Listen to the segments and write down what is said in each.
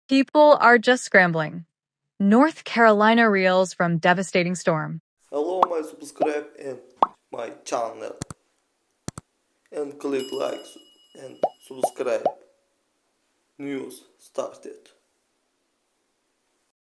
People are just scrambling. North Carolina reels from devastating storm. Hello, my subscribe and my channel and click like and subscribe. News started.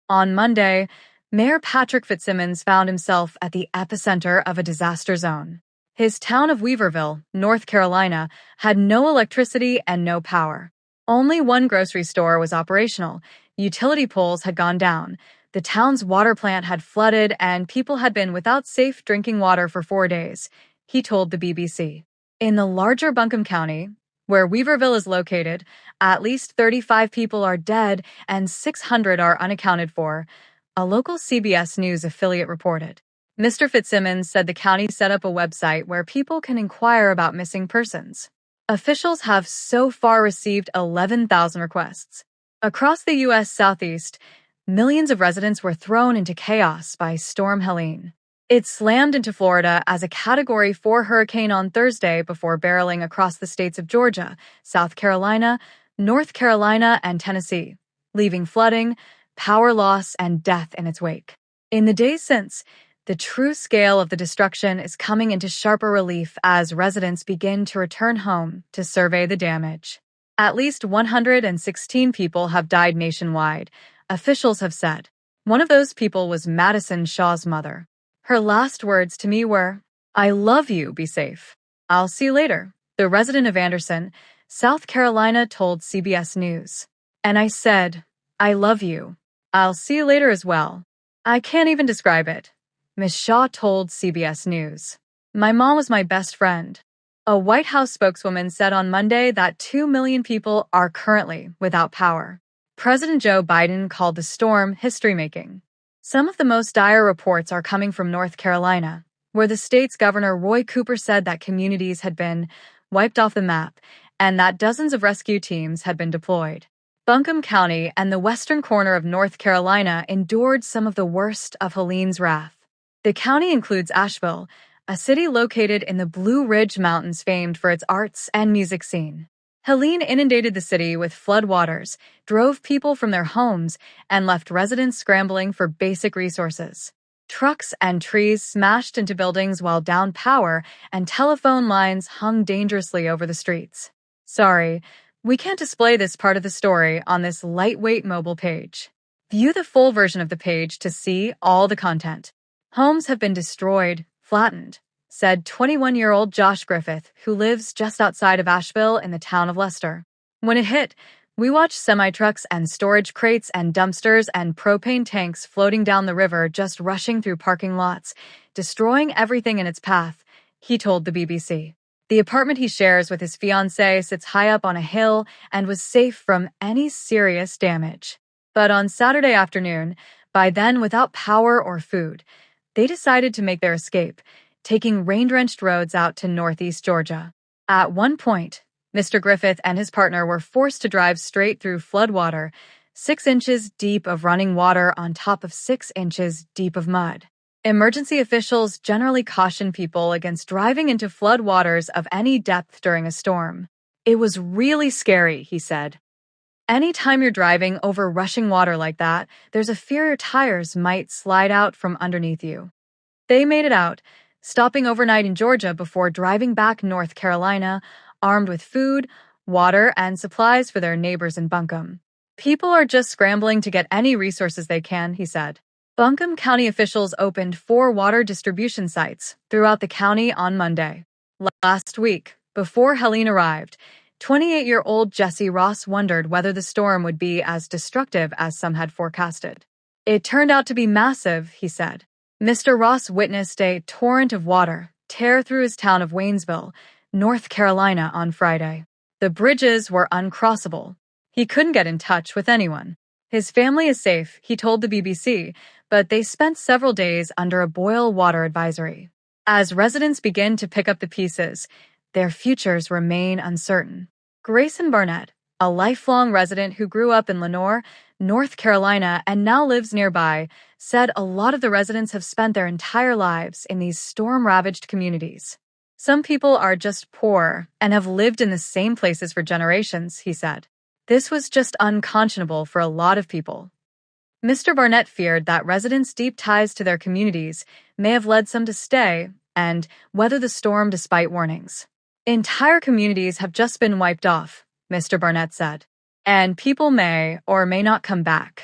On Monday, Mayor Patrick Fitzsimmons found himself at the epicenter of a disaster zone. His town of Weaverville, North Carolina, had no electricity and no power. Only one grocery store was operational. Utility poles had gone down. The town's water plant had flooded, and people had been without safe drinking water for 4 days, he told the BBC. In the larger Buncombe County, where Weaverville is located, at least 35 people are dead and 600 are unaccounted for, a local CBS News affiliate reported. Mr. Fitzsimmons said the county set up a website where people can inquire about missing persons. Officials have so far received 11,000 requests. Across the U.S. Southeast, millions of residents were thrown into chaos by Storm Helene. It slammed into Florida as a Category 4 hurricane on Thursday before barreling across the states of Georgia, South Carolina, North Carolina, and Tennessee, leaving flooding, power loss, and death in its wake. In the days since, the true scale of the destruction is coming into sharper relief as residents begin to return home to survey the damage. At least 116 people have died nationwide, officials have said. One of those people was Madison Shaw's mother. Her last words to me were, "I love you, be safe. I'll see you later," the resident of Anderson, South Carolina told CBS News. And I said, "I love you. I'll see you later as well." I can't even describe it, Ms. Shaw told CBS News. My mom was my best friend. A White House spokeswoman said on Monday that 2 million people are currently without power. President Joe Biden called the storm history-making. Some of the most dire reports are coming from North Carolina, where the state's Governor Roy Cooper said that communities had been wiped off the map and that dozens of rescue teams had been deployed. Buncombe County and the western corner of North Carolina endured some of the worst of Helene's wrath. The county includes Asheville, a city located in the Blue Ridge Mountains famed for its arts and music scene. Helene inundated the city with floodwaters, drove people from their homes, and left residents scrambling for basic resources. Trucks and trees smashed into buildings while downed power, and telephone lines hung dangerously over the streets. Sorry, we can't display this part of the story on this lightweight mobile page. View the full version of the page to see all the content. Homes have been destroyed, flattened, said 21-year-old Josh Griffith, who lives just outside of Asheville in the town of Leicester. When it hit, we watched semi-trucks and storage crates and dumpsters and propane tanks floating down the river just rushing through parking lots, destroying everything in its path, he told the BBC. The apartment he shares with his fiancée sits high up on a hill and was safe from any serious damage. But on Saturday afternoon, by then without power or food, they decided to make their escape, taking rain-drenched roads out to northeast Georgia. At one point, Mr. Griffith and his partner were forced to drive straight through floodwater, 6 inches deep of running water on top of 6 inches deep of mud. Emergency officials generally caution people against driving into floodwaters of any depth during a storm. It was really scary, he said. Anytime you're driving over rushing water like that, there's a fear your tires might slide out from underneath you. They made it out, stopping overnight in Georgia before driving back North Carolina, armed with food, water, and supplies for their neighbors in Buncombe. People are just scrambling to get any resources they can, he said. Buncombe County officials opened 4 water distribution sites throughout the county on Monday. Last week, before Helene arrived, 28-year-old Jesse Ross wondered whether the storm would be as destructive as some had forecasted. It turned out to be massive, he said. Mr. Ross witnessed a torrent of water tear through his town of Waynesville, North Carolina, on Friday. The bridges were uncrossable. He couldn't get in touch with anyone. His family is safe, he told the BBC, but they spent several days under a boil water advisory. As residents begin to pick up the pieces, their futures remain uncertain. Grayson Barnett, a lifelong resident who grew up in Lenoir, North Carolina, and now lives nearby, said a lot of the residents have spent their entire lives in these storm-ravaged communities. Some people are just poor and have lived in the same places for generations, he said. This was just unconscionable for a lot of people. Mr. Barnett feared that residents' deep ties to their communities may have led some to stay and weather the storm despite warnings. Entire communities have just been wiped off, Mr. Barnett said, and people may or may not come back.